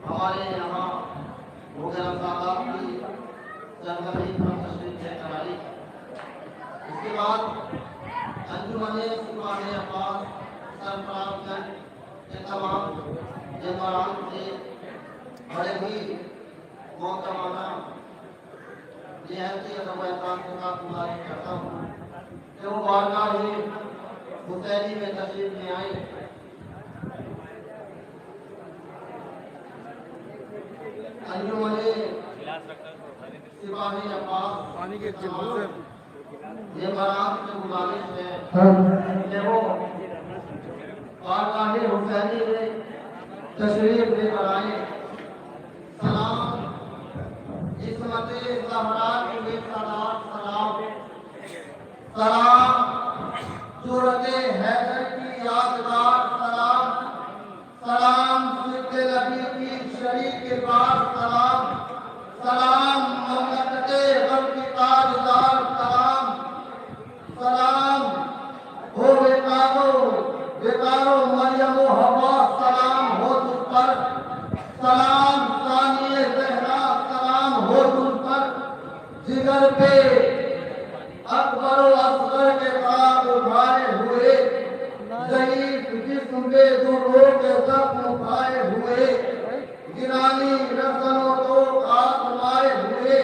हमारे यहाँ मुगल साहब की जंगली तस्वीर है कराई। इसके बाद अंजुमने सिपाही अब्बास सरफराजगंज के तमाम जमारान से बड़े ही मोहतरमाना निहायती अदब एहतराम के साथ गुजारिश करता हूँ कि वो बारगाह ही हुसैनी में तशरीफ ले आए। अंजुमने सिपाही अब्बास पानी के ये बरात से गुजारिश है कि वो बारगाह हुसैनी में तशरीफ लेकर आए। सलाम इस्मत ज़हरा की सलाम सलाम सलाम सूरत हैदर की यादगार सलाम सलाम सिद्ध नबी की शरीक के पास सलाम सलाम ममलकत गम की ताजदार सलाम सलाम हो बेकारो मरियम हवा सलाम हो तुझ पर सलाम सानिए ज़हरा सलाम हो तुझ पर जिगर पे अकबर व असगर के साथ उठाए हुए ज़ईफ़ जिस्म पे दुर्रों के ज़ख्म उठाए हुए गिरानी रसनों को आज़माए हुए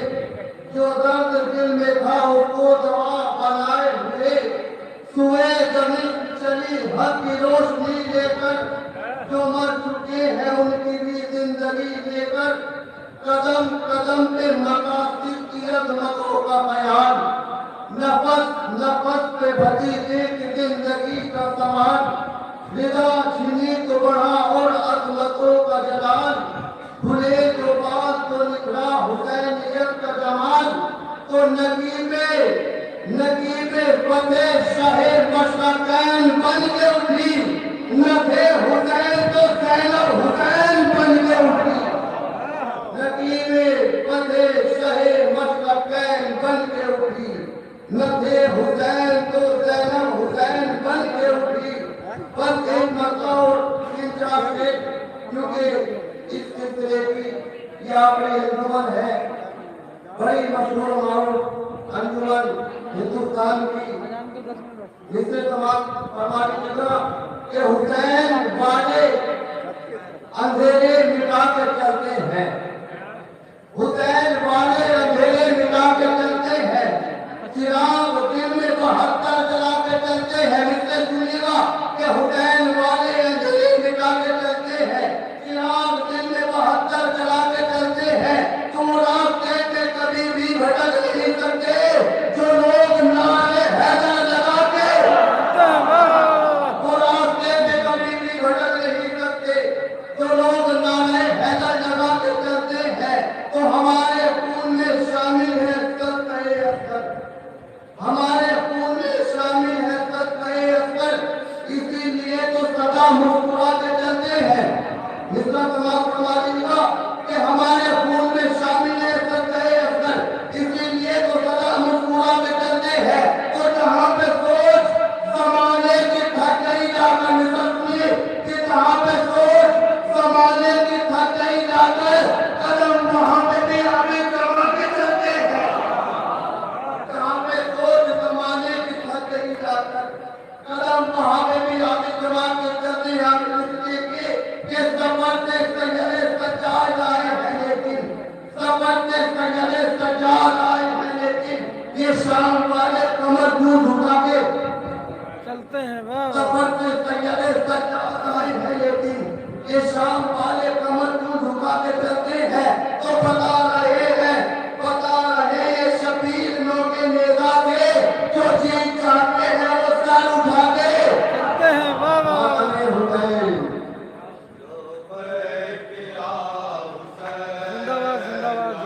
जो दर्द दिल में था उसको दवा बनाए हुए सुए जमीन चली हक की रोशनी लेकर जो मर चुके हैं उनकी भी जिंदगी लेकर कदम कदम पे मकासद की अज़मतों का बयान नफस नफस पे भरी एक जिंदगी का समान रिदा छिनी तो बढ़ा और अज़मतों का जलाल भूले जो बात तो निकला हुसैनियत का जमाल तो नगीबे फतेह शाहे मशरक़ैन बन के उठी नफ़े हुसैन तो ज़ैनब हुसैन बन के उठी नगीबे फतेह शाहे मशरक़ैन बन के उठी नफ़े हुसैन तो ज़ैनब हुसैन बन के उठी। बस एक मरतबा और चिंता से क्योंकि इस सिलसिले की ये आपने अंजुमन है बड़ी मशहूर मारूफ अंजुमन हिंदुस्तान की जिसने तमाम फरमानी चला कि हुसैन वाले अंधेरे मिटा के चलते हैं हुसैन वाले अंधेरे मिटा के चलते हैं चिराग दिल में 72 जला के चलते हैं। इससे सुनिएगा कि हुसैन वाले अंधेरे मिटा के चलते हैं चिराग दिल में 72 जला के चलते हैं। तुम रास्ते पे कभी भी भटक नहीं सकते जो लोग नारे हैदर लगा के वो रास्ते पे कभी भी भटक नहीं सकते जो लोग नारे हैदर लगा के चलते हैं। तो हमारे खून में शामिल है असगर हमारे खून में शामिल है असगर इसीलिए तो सदा मुस्कुरा के चलते हैं। जितना तमाम फरमाइएगा कि हमारे खून में शामिल है असगर इसीलिए तो सदा मुस्कुरा के चलते हैं। तो जहाँ पे सोच जमाने की थक गई जाकर निकलती कि जहाँ पे सोच जमाने की थक गई जाकर कदम वहाँ पे भी आगे कमा के चलते हैं। जहाँ पे सोच जमाने की थक गई जाकर कदम वहाँ पे भी आगे कमा के चलते हैं। कि सफर से सैयदे सज्जाद आए हैं लेकिन सफर से सैयदे सज्जाद आए हैं लेकिन ये शाम वाले कमर क्यों झुका के चलते हैं। सफर से सैयदे सज्जाद आए हैं लेकिन ये शाम वाले कमर क्यों झुका के चलते हैं। तो बता रहे ये शबीर लोग नेता के जो चीज चाहते हैं वो सर उठा के चलते हैं। वाह वाह जिंदाबाद जिंदाबाद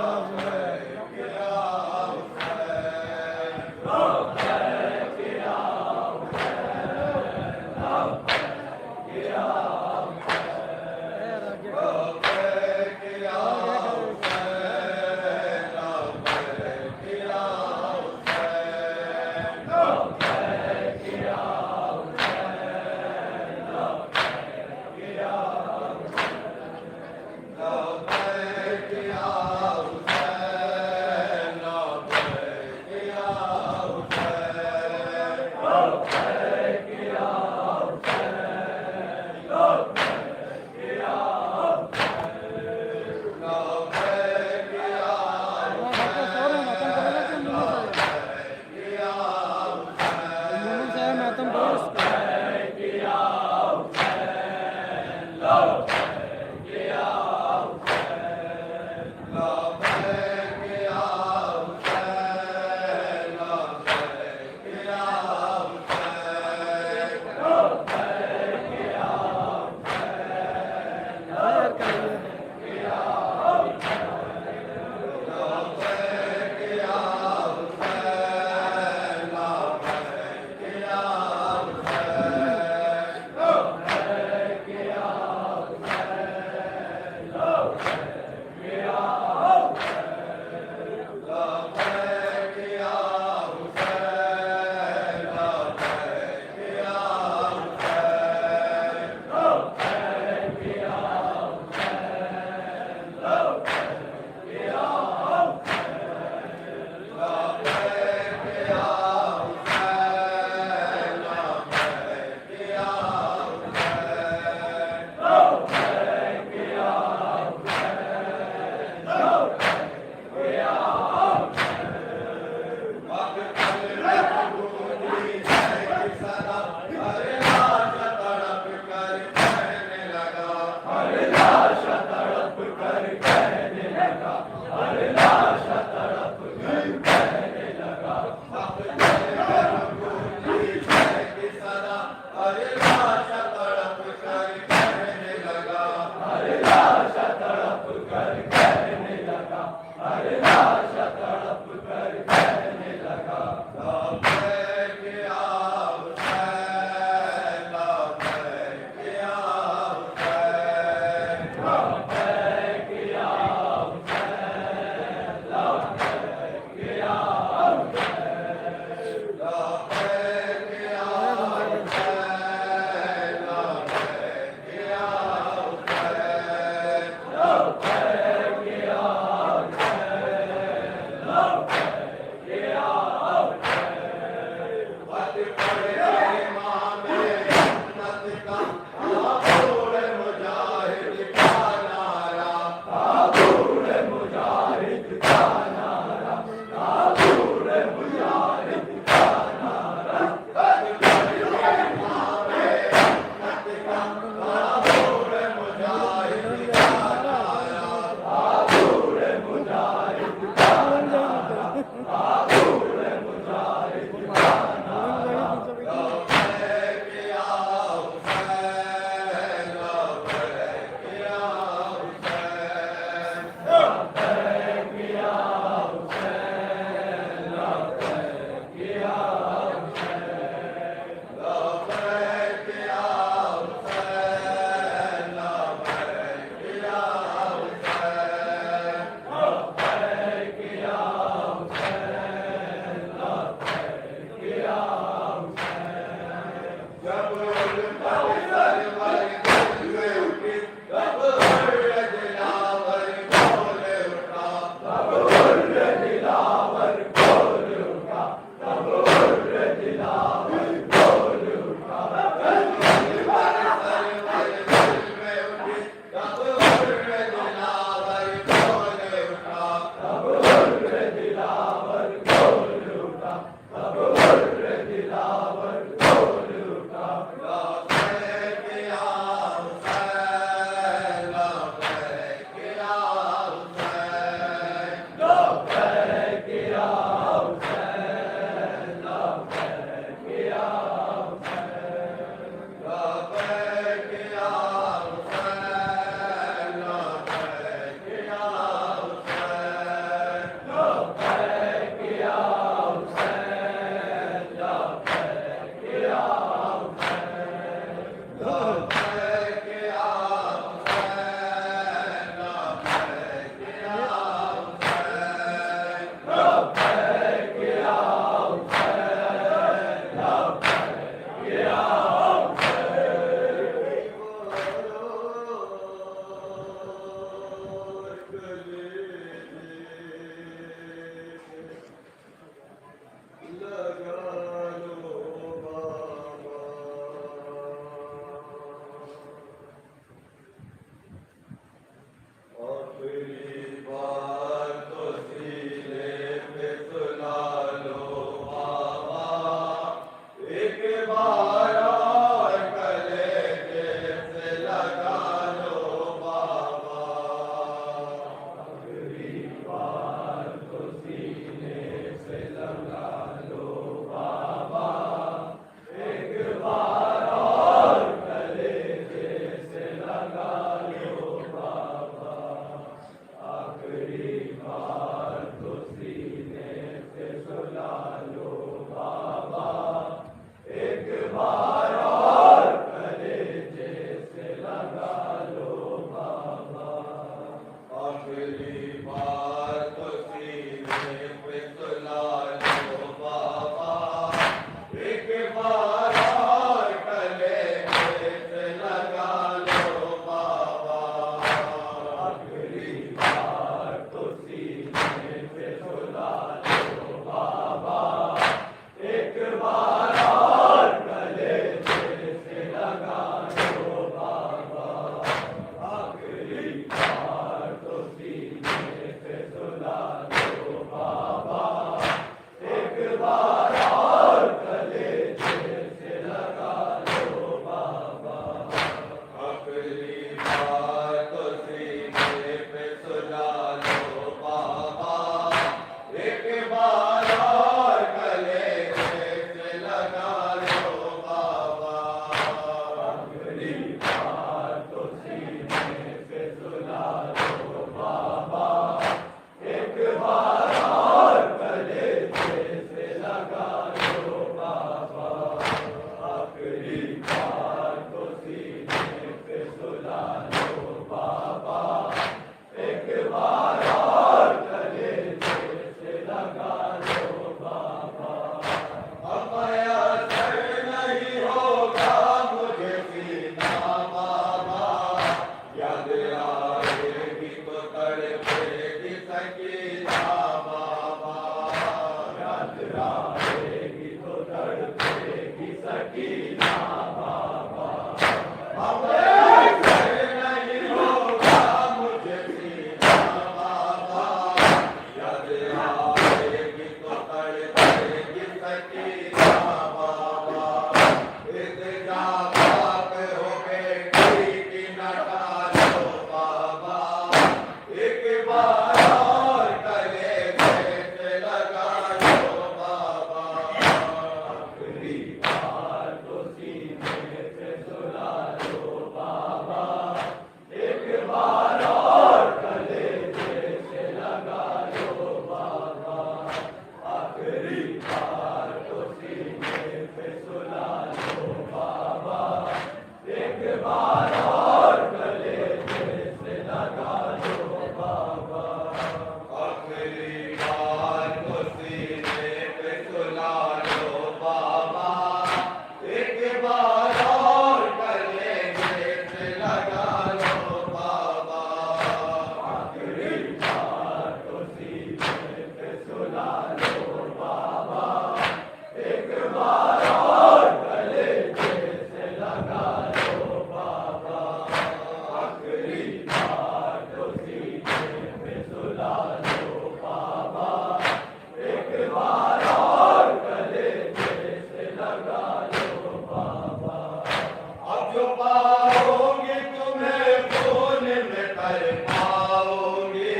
कर पाओगे,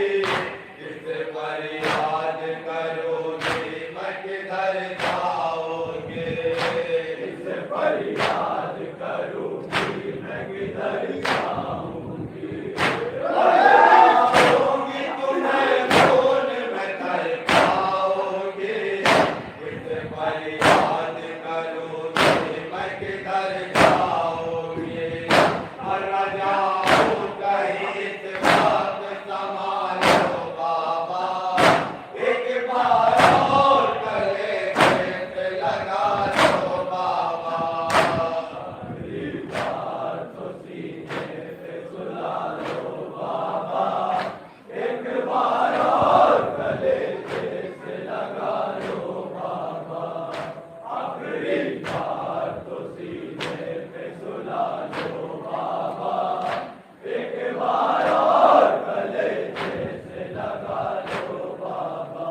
किस पर याद करोगे, मैं किधर जाओगे, किस पर याद करोगे, मैं किधर जाऊंगी, पाओगी तुम्हें कौन मैं कर पाओगे, किस पर याद करोगे, मैं किधर जाओगे, मर जाओ कहीं इस बात संभालो बाबा, एक बार और गले से लगा लो बाबा, अगली बार तो सीने पे सुला लो बाबा, एक बार और गले से लगा लो बाबा, आखिरी बार तो सीने पे सुला लो बाबा, एक बार और गले से लगा लो बाबा,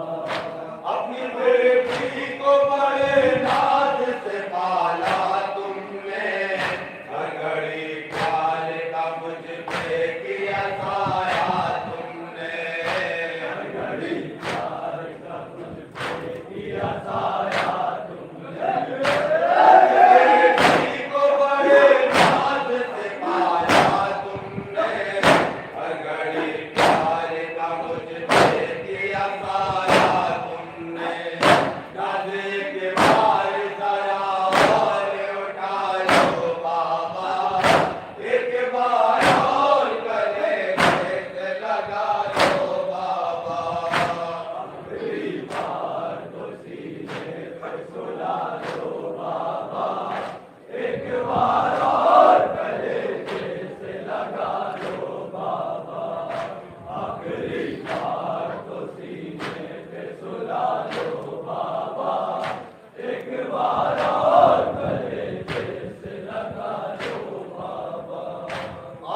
अपनी बेटी को बड़े नाज से पाला तुमने, हर घड़ी ख्याल का मुझ पे किया साया तुमने, हर घड़ी ख्याल का मुझ पे किया साया तुमने, बेटी को बड़े नाज से पाला तुमने, हर घड़ी ख्याल का मुझ पे किया साया तुमने, दादे के बार जरा और उठा लो बाबा, एक बार और गले से लगा लो बाबा, अगली बार तो सीने पे सुला लो बाबा, एक बार और गले से लगा लो बाबा, आखिरी बार तो सीने पे सुला लो बाबा, एक बार और गले से लगा लो बाबा,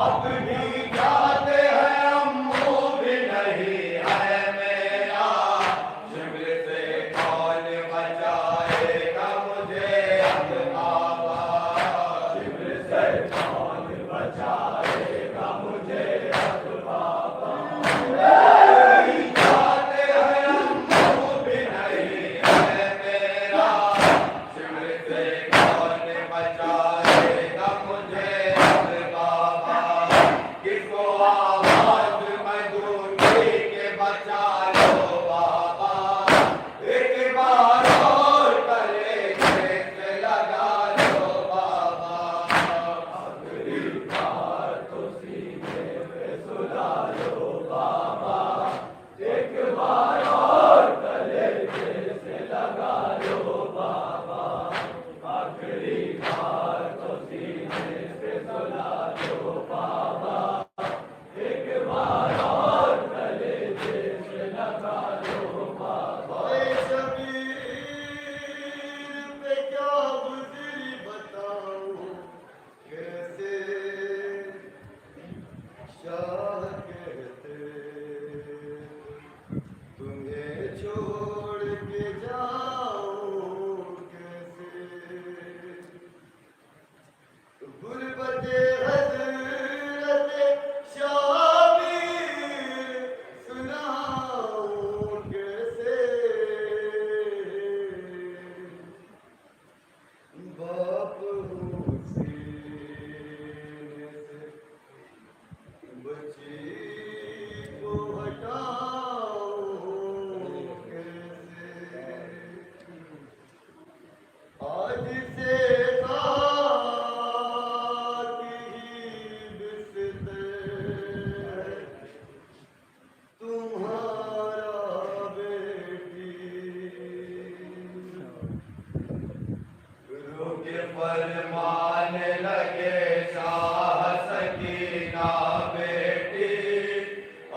अब भी जाते हैं अम्मू भी नहीं है मेरा, शिविर से कौन बचाएगा मुझे अब बाबा, शिविर से कौन बचाएगा मुझे अब बाबा, जाते हैं अम्मू भी नहीं है मेरा, शिविर से कौन बचाएगा मुझे अब बाबा, किसको आवाज मैं दूंगी के बचा लो बाबा, एक बार और गले से लगा लो बाबा, अगली बार तो सीने पे सुला लो बाबा, एक बार और गले से लगा लो बाबा, आखिरी बार तो सीने पे सुला लो बाबा, एक बार और गले से लगा लो बाबा, शबीर पे क्या गुजरी बताऊं, कैसे शाह कहते तुम्हें छोड़ के जाऊं कैसे, गुरबते हजरत शाबीर सुनाऊं कैसे, बाप हूँ सीने से बच्ची को हटाऊं कैसे, आज से साथी बिस्तर तुम्हारा बेटी, रोके फरमान लगे शाह सकीना बेटी,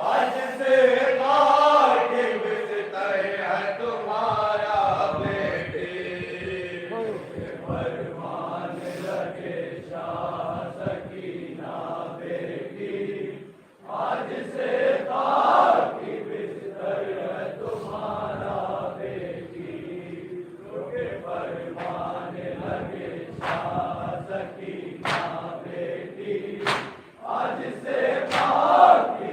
आज से काटी बिस्तर है तुम्हारा बेटी, रोके फरमान लगे शाह सकीना बेटी, आज से काटी बिस्तर है तुम्हारा बेटी, रोके फरमान लगे शाह सकीना बेटी, आज से काटी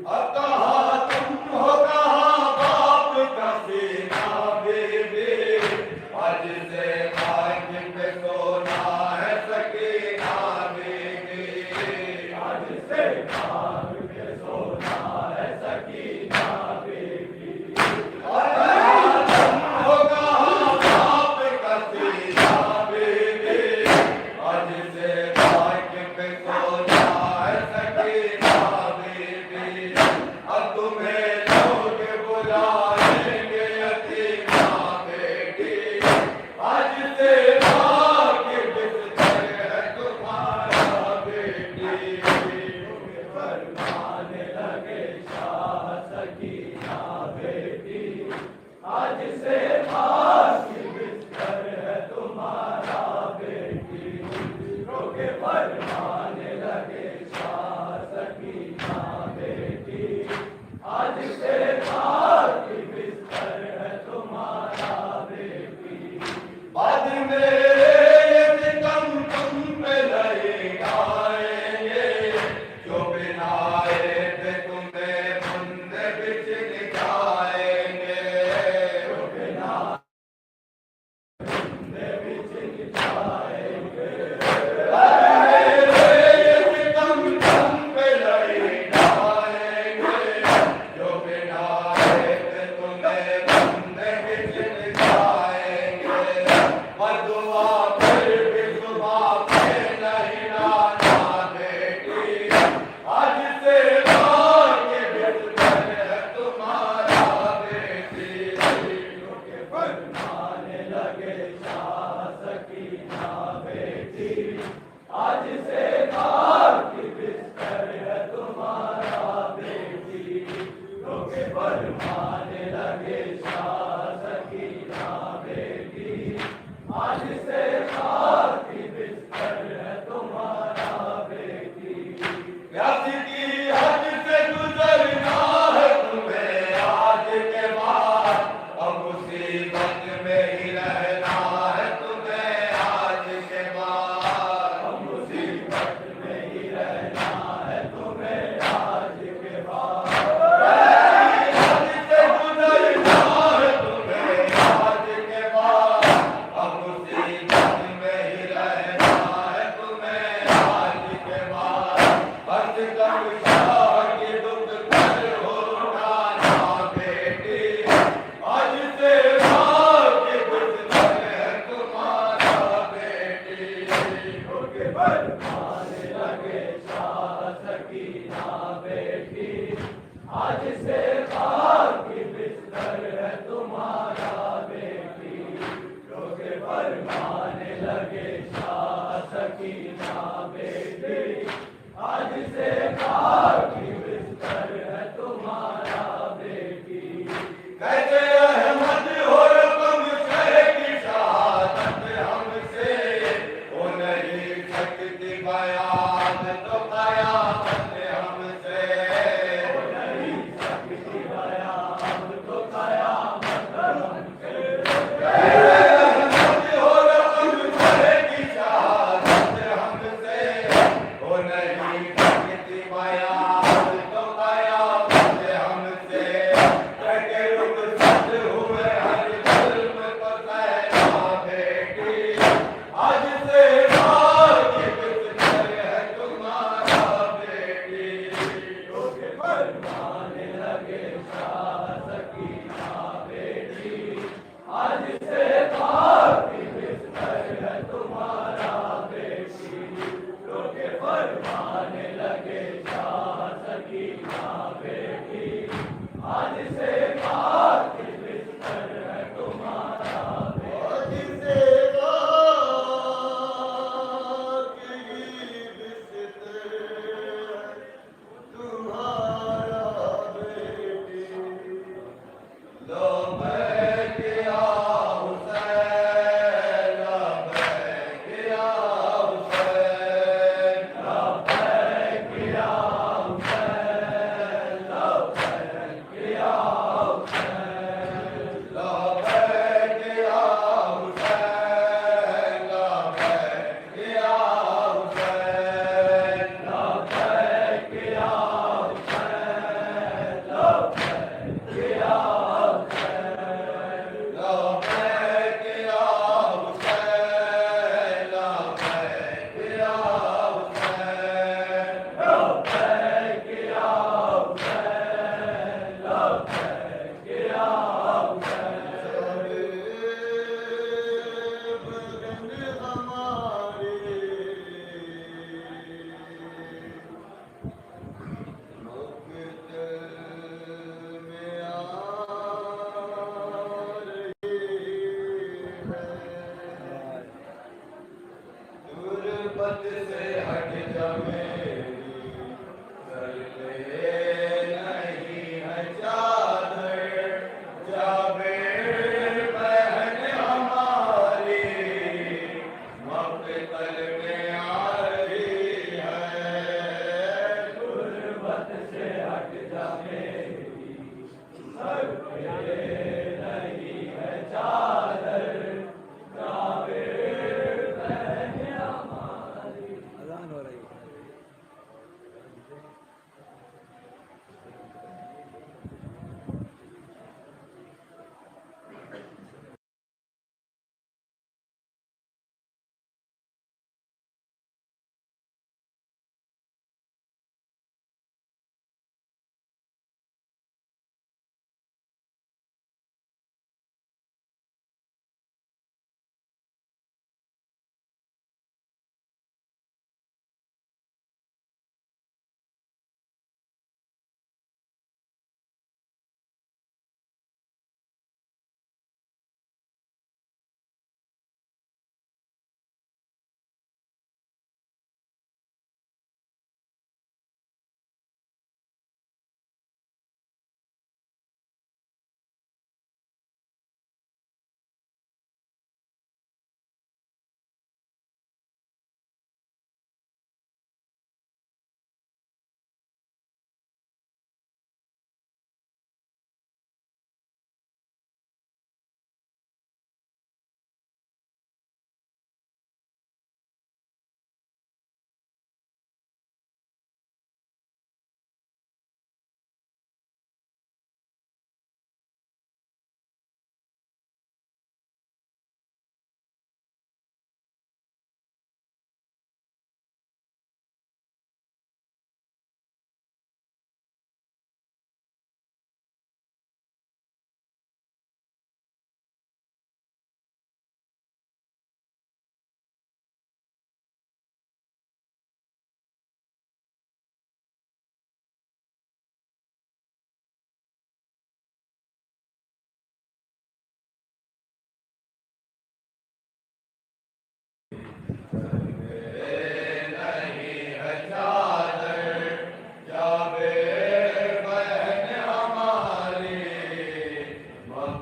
अब कहाँ तुम हो कहाँ बाप का सीना बेबी, आज से भाग पे सोना है सकीना बेबी, आज से भाग पे सोना है सकीना बेबी। अब कहाँ तुम हो कहाँ बाप का सीना बेबी, आज से भाग पे सोना है सकीना बेबी। अब तुम्हें लोग बुलाएंगे यतीमा बेटी, आज से भाग्य बिस्तर है तुम्हारा बेटी। फरमाने लगे शाह सकीना बेटी, आज से भाग्य बिस्तर है तुम्हारा बेटी। रोके फरमाने लगे शाह सकीना बेटी, आज से भाग्य बिस्तर है तुम्हारा बेटी। बाद में ये सितम तुम पे नहीं आएंगे, जो बिना आए थे तुम्हें मुंडे बिछ जाएंगे, जो बिना मुंडे बिछ जाएंगे। ये सितम तुम पे नहीं आएंगे, जो बिना आए थे तुम्हें मुंडे बिछ जाएंगे। बदुआ फिर भी सुबह पे नहीं लाना बेटी, आज से भाग्य बिस्तर है तुम्हारा बेटी। के फरमाने लगे शाह सकीना बेटी, आज से भाग्य बिस्तर है तुम्हारा बेटी। रोके फरमाने लगे शाह सकीना बेटी, आज से भाग्य बिस्तर है तुम्हारा बेटी। प्यासी की हद से गुजरना है तुम्हें आज के बाद, अब मुसीबत में ही रहना है तुम्हें आज के बाद, अब मुसीबत में ही रहना है तुम्हें आज के बाद। हद से गुजरना है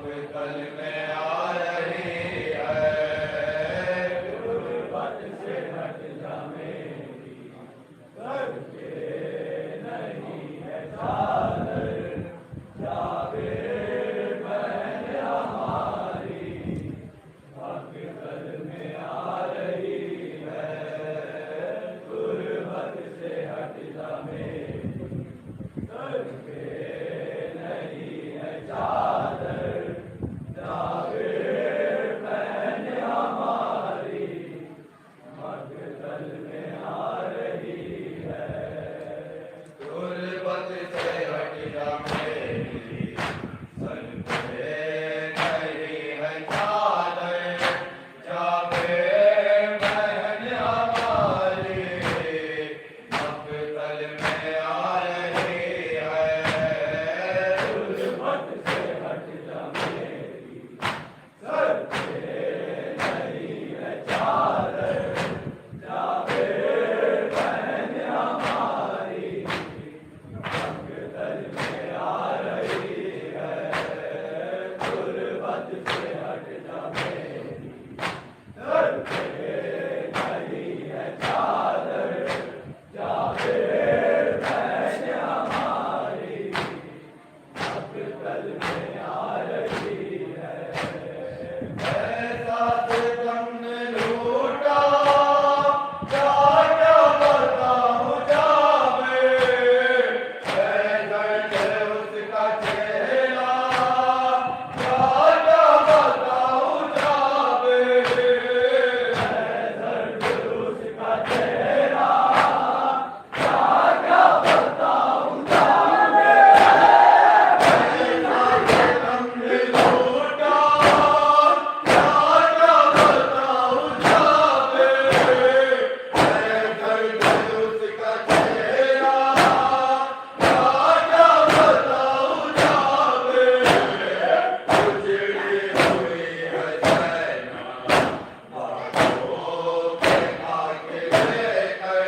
मक्तल में आ रही है, गुर्बत से हट जा मेरी, करके नहीं है चादर, जावे बहन हमारी, मक्तल में आ रही है, गुर्बत से हट जा मेरी, करके नहीं है चादर, जावे बहन हमारी, मक्तल में आ रही है, गुर्बत से हट जा मेरी, सर पे नहीं है चादर, जावे बहन हमारी, मक्तल में आ रही है, गुर्बत से हट जा मेरी, सर पे नहीं है चादर, जावे बहन हमारी, मक्तल में आ रही है, गुर्बत से हट जा मेरी, सर पे नहीं है चादर, जावे बहन हमारी, मक्तल में आ रही है, ऐसा सितम ने लूटा, क्या क्या बताऊं जावे, है दर्द उसका चेहरा, क्या क्या बताऊं जावे, है दर्द उसका चेहरा, क्या क्या बताऊं जावे, ऐसा सितम ने लूटा, क्या क्या बताऊं जावे, है दर्द उसका चेहरा, क्या क्या बताऊं जावे, उजड़ी हुई है चैना, बाहों पे आके लेकर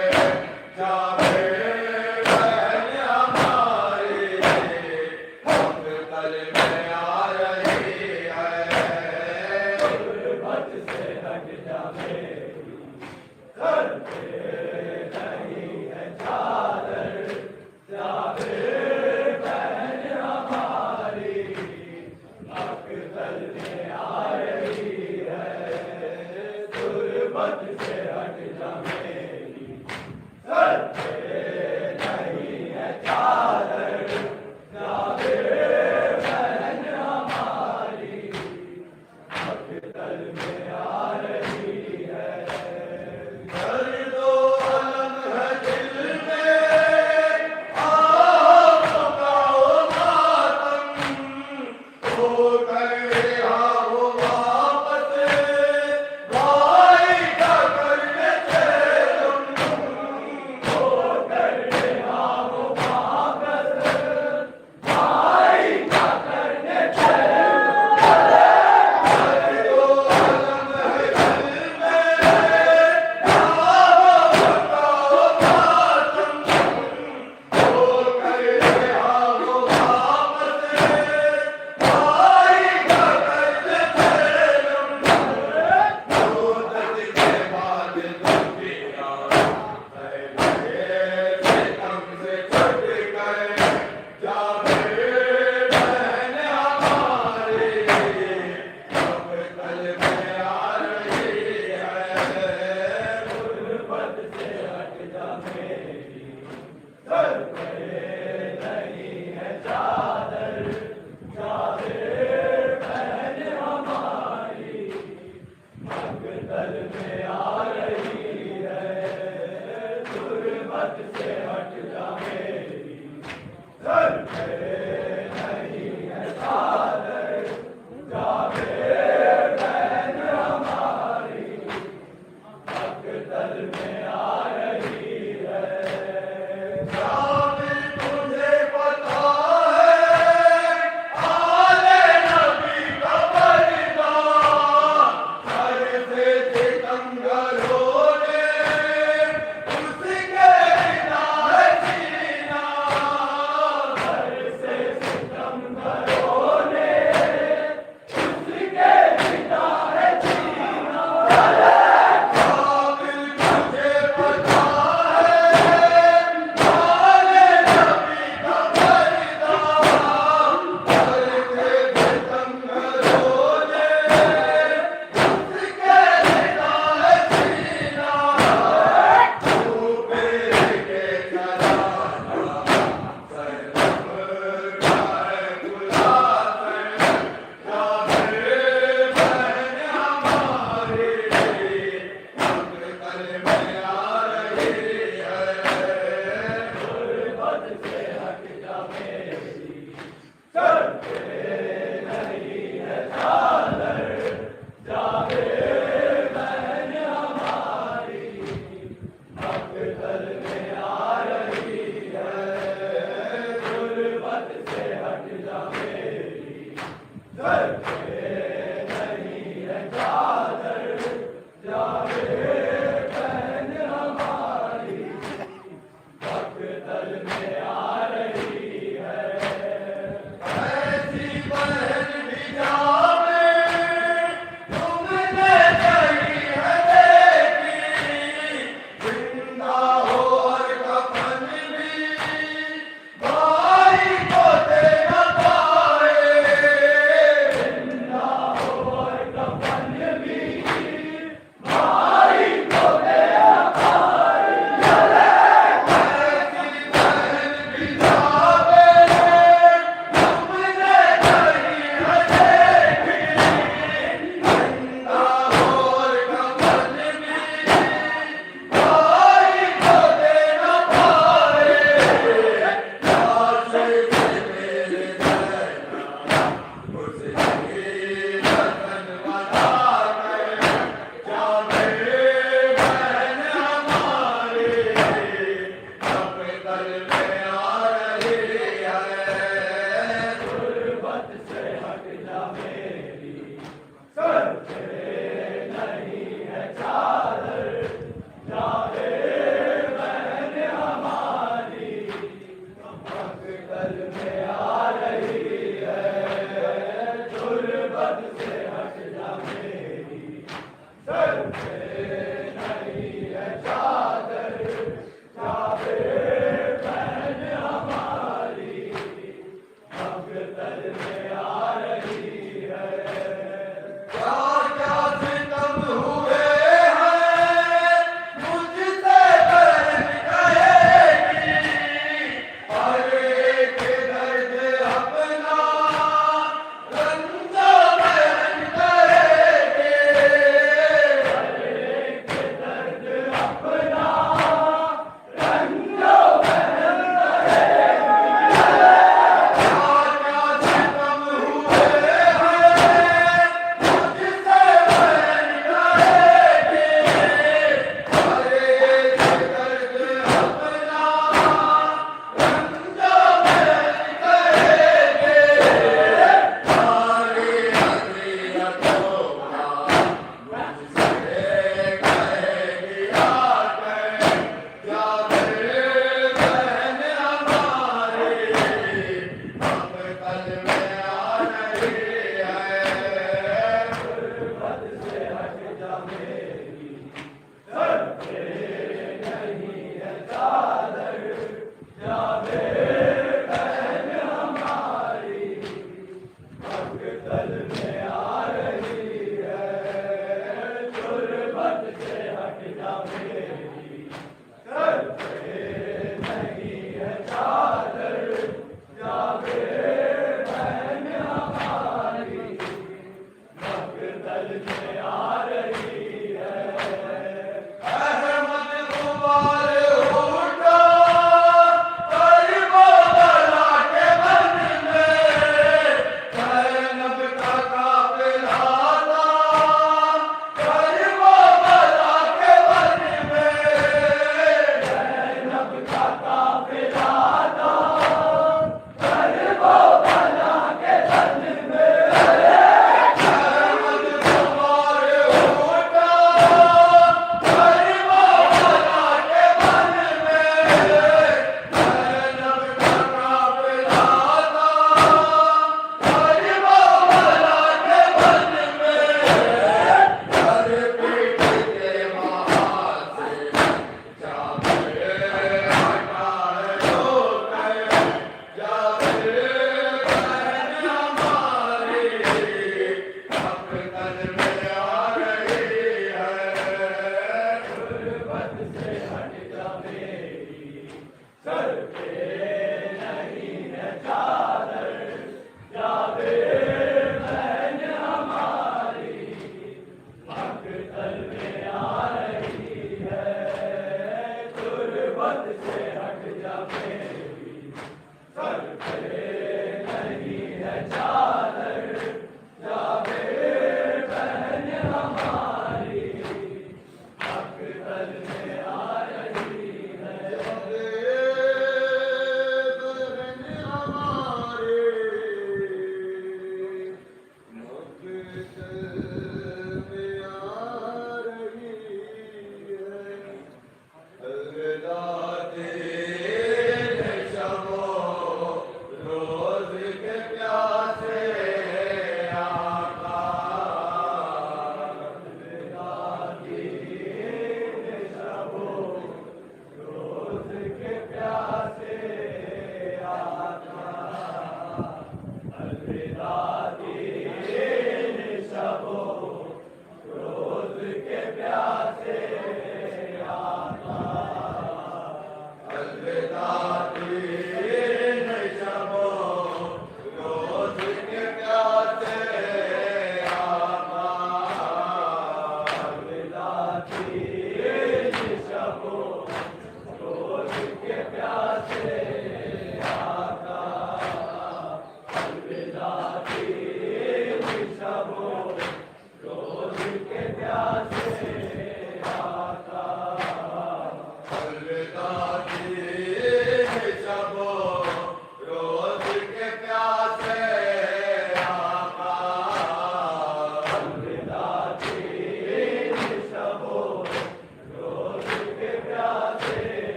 जावे बहन हमारी, मक्तल में आ रही है, गुर्बत से हट जा मेरी, सर पे नहीं है चादर, जावे बहन हमारी, मक्तल में आ रही है, गुर्बत से हट जा मेरी, सर पे नहीं है चादर, जावे बहन हमारी, मक्तल में आ रही है, दर्दो अलम है दिल में, आओ गाओ मातम, हो गए आओ वापस, भाई क्या करने थे तुम, हो गए आओ वापस, भाई क्या करने थे, दर्दो अलम है दिल में, आओ गाओ मातम, हो गए आओ वापस, भाई क्या करने थे तुम, मुद्दत के बाद दुनिया, पहले सितम से छुट गए, जावे बहन हमारी, मक्तल में आ रही है, गुर्बत से हट जा मेरी, सर पे नहीं है चादर, जावे बहन हमारी, मक्तल में आ रही है, गुर्बत से हट जा मेरी, सर पे नहीं है चादर, जावे बहन हमारी, मक्तल में आ रही है, जावे तुझे पता है, आले नबी का बलिदान, सर से सितम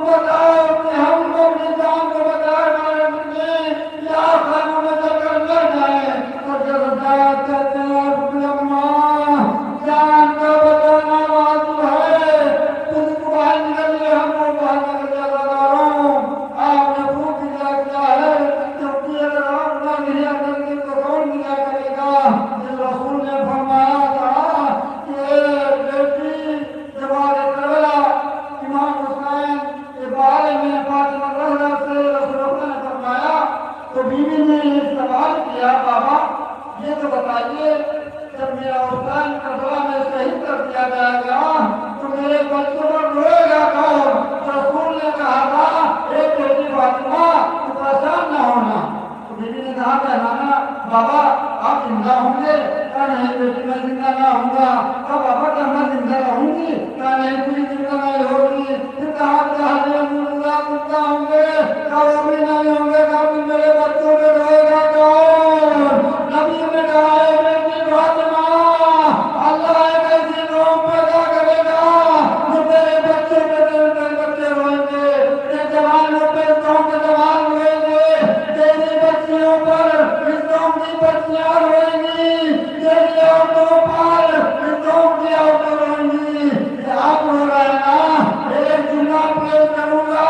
बताओ कि हमको अपनी जान को बचाए मारे में या खानों में चलकर मर जाए तो जब जात कहते हैं कि अम्मा जान का बचाना वाजिब है। तुझको बाहर निकलिए, हमको बाहर निकल जाओ। आपने खूब दिया किया है, क्योंकि अगर आप ना दिया करेंगे तो कौन दिया करेगा। जिस रसूल ने फरमाया था कि बेटी जवाब करबला इमाम हुसैन के बारे में फातिमा ज़हरा से रसूल ने फरमाया तो बीवी ने ये सवाल किया, बाबा ये तो बताइए जब मेरा हुसैन करबला में शहीद कर दिया जाएगा तो मेरे बच्चों पर रोएगा कौन। रसूल ने कहा था ए बेटी फातिमा तू परेशान न होना। तो बीवी ने कहा कि नाना बाबा आप जिंदा होंगे। कहा नहीं बेटी मैं जिंदा ना होऊंगा। कहा बाबा क्या मैं जिंदा रहूंगी। कहा नहीं पूरी जिंदा नहीं होगी। फिर कहा जिंदा होंगे। कहा वो भी नहीं होंगे। कहा मेरे बच्चों में रोएगा कौन। नबी ने कहा है बेटी फातिमा अल्लाह एक ऐसी कौम पैदा करेगा जो तेरे बच्चों पे तेरे बच्चे रोएंगे, तेरे जवानों पे कौम के जवान रोएंगे, तेरी बच्चियों पर इस कौम की बच्चियां रोएंगी, तेरी औरतों पर इस कौम की औरतें रोएंगी। आप रो रहे हैं ना, एक जुम्मा पेश करूंगा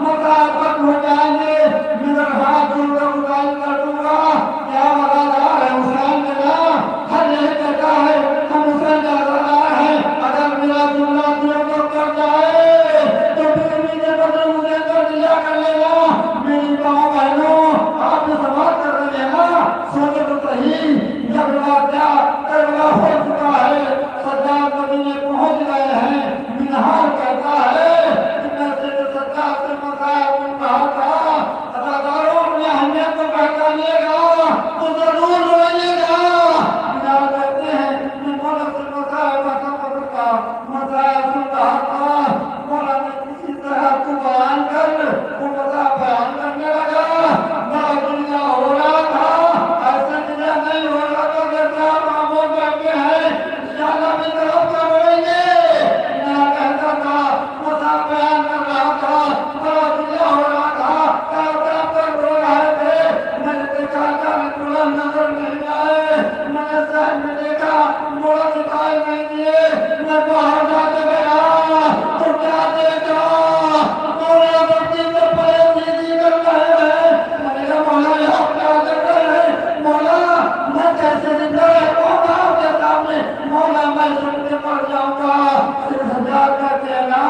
मुताबिक हो जाएंगे, मेरा हाथ जोड़कर गुजारिश कर दूंगा। क्या वफादार है हुसैन के ना हर यही कहता है हम हुसैन का वफादार है। अगर मेरा जुमला दिल को कर जाए तो बीवी के बदले मुझे कर दिया कर लेगा। मेरी माँ बहनों आप जो सवाल कर रहे हैं ना सोचे तो सही। जब वाक़या करबला हो चुका है, सज्जाद मदीने पहुंच गए हैं। मिनहाल कहता है कि मैं से सज्जाद से मकाया मिनहाल का अदादारों अपनी अहमियत को पहचानिएगा तो जरूर रोइएगा। मिनहाल कहते हैं कि मौला से मकाया का मकाया सुनता था। मौला ने किसी तरह को बयान कर वो मकाया बयान करने लगा। बड़ा दुनिया हो रहा था, ऐसा दुनिया नहीं हो रहा था जैसे आप आमों बैठे हैं शाला में तरफ कर रोएंगे। मैं कहता था मकाया बयान कर रहा था, बड़ा दुनिया हो रहा था, कर रो रहे थे। मैंने देखा जाने तुरंत नजर नहीं आए। मैंने सहन में देखा मोड़ा दिखाई नहीं दिए। मैं बाहर जाके गया तो क्या देखा मोड़ा बच्ची से परे दीदी कर रहे हैं। मैंने कहा मौला आप क्या कर रहे हैं। मौला मैं कैसे जिंदा रहूंगा आपके सामने। मौला मैं सुन के मर जाऊंगा। फिर हजार कहते हैं ना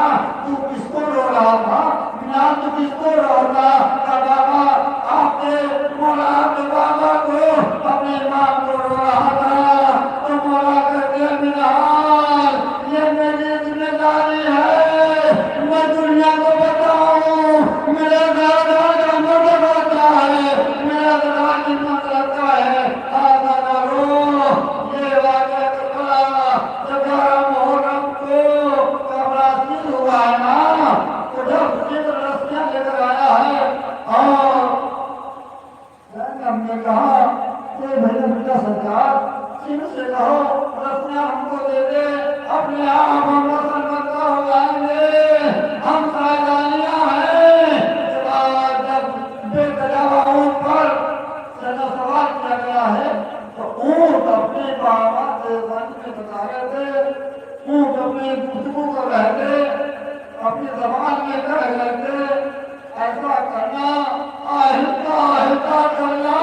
तू किसको रो रहा था ना तू किसको रो रहा था। बाबा आपने मौला आपके बाबा को अपने माँ को रो रहा था तो मौला कहते मिनहाल ये मेरी जिम्मेदारी है। मैं दुनिया को बताऊं मेरा घर का मर्द होता है, मेरा दरबार की रहता है। आजा रो ये वाक़या करबला जब 11 मुहर्रम को कमरा सील हुआ है ना तो जब सिर रस्सियां लेकर आया है और हमने कहा कि भैया बेटा सरकार सिर से कहो रस्सियां हमको दे दे, अपने आप हम रोशनबंदा हो जाएंगे। हम सावधानियां हैं। जब बेतजवा ऊँट पर सजा सवार किया गया है तो ऊँट अपने बाबा देवबंद में बता रहे थे। ऊँट अपने गुफ्तगू कर रहे थे, अपनी जबान में कह रहे थे ऐसा करना आहिस्ता आहिस्ता करना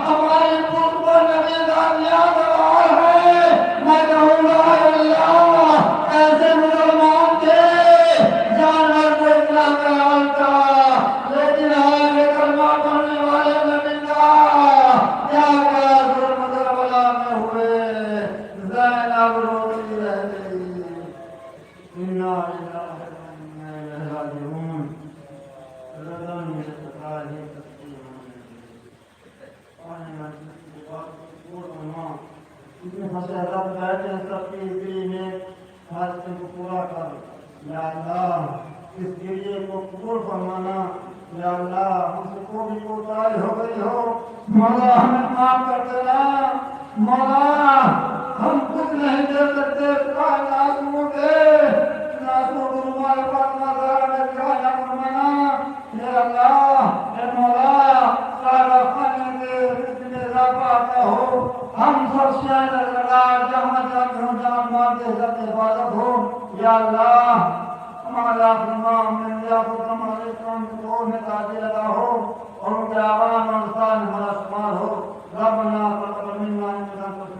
हमारी पुष्प नबीदानियां सवाल है। मैं कहूँगा अल्लाह ऐसे मुसलमान थे जानवर को इस्लाम में डालता, लेकिन आगे कलमा पढ़ने वाले नबी का क्या क्या जुर्म करबला में हुए। ज़ैनब रोती रह गई। इन्ना लिल्लाहि व इन्ना इलैहि राजिऊन। रज़न में सताए तस्बीह इतने हज़रत बैठे सबकी दिल में हाजत को पूरा कर। या अल्लाह इस गिरिए को कबूल फरमाना। या अल्लाह हमसे कोई कोताही हो गई हो मौला हमें माफ कर देना। मौला हम कुछ नहीं दे सकते नासू के नासू गुरु मारे पास बख्शियाँ लगा जहाँ जहाँ जहाँ मारते सबके हिफाजत हो या अल्लाह हमारा इमाम ने या तो हमारे काम को में ताजे लगा हो और उनके आवाम और साल हमारा शुमार हो रब्बना तक़ब्बल मिन्ना इन्नका